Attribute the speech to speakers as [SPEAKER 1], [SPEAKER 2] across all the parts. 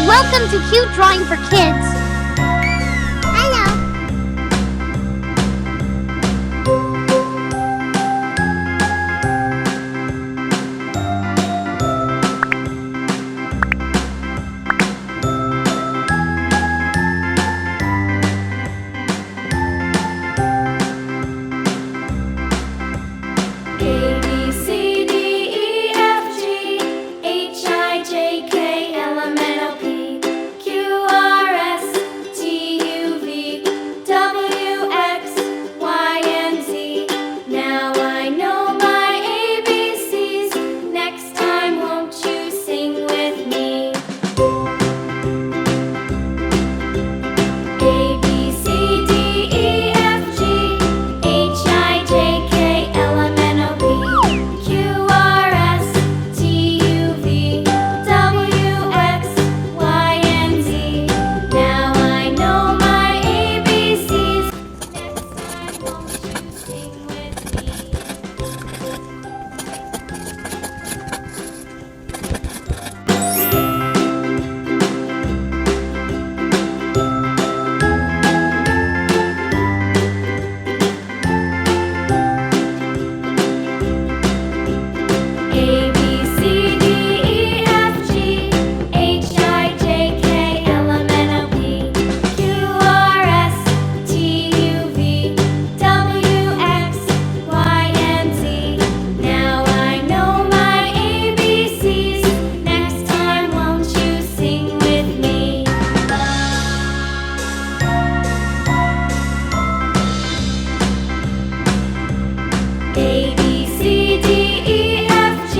[SPEAKER 1] Welcome to Cute Drawing for Kids.
[SPEAKER 2] Hello.
[SPEAKER 3] A, B, C, D, E, F, G, H, I, J, K, L, M, N, O, P, Q, R, S, T, U, V, W, X, Y, and Z. Now I know my ABCs. Next time, won't you sing with me? A, B, C, D, E, F, G, H, I, J, K, L, M, N, O, P, Q, R, S, T, U, V, W, X, Y, and Z. Now I know my ABCs. Next time, won't you sing with me? A, B, C, D, E, F, G, H, I, J, K, L, M, N, O, P, Q, R, S, T, U, V, W, X, Y, and Z. Now I know my ABCs. Next time, won't you sing with me? A, B, C, D, E, F, G,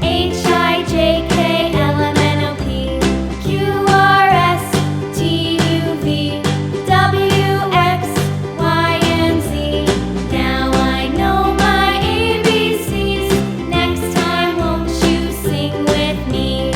[SPEAKER 3] H, I, J, K, L, M, N, O, P, Q, R, S, T, U, V, W, X, Y, and Z. Now I know my ABCs. Next time, won't you sing with me?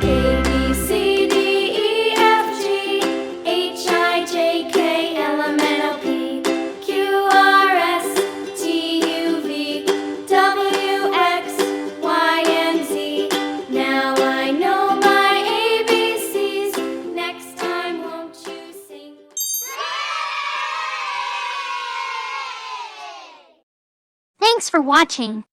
[SPEAKER 3] A, B, C, D, E, F, G, H, I, J, K, L, M, N, O, P, Q, R, S, T, U, V, W, X, Y, and Z. Now I know my ABCs. Next time, won't you sing?
[SPEAKER 1] Thanks for watching.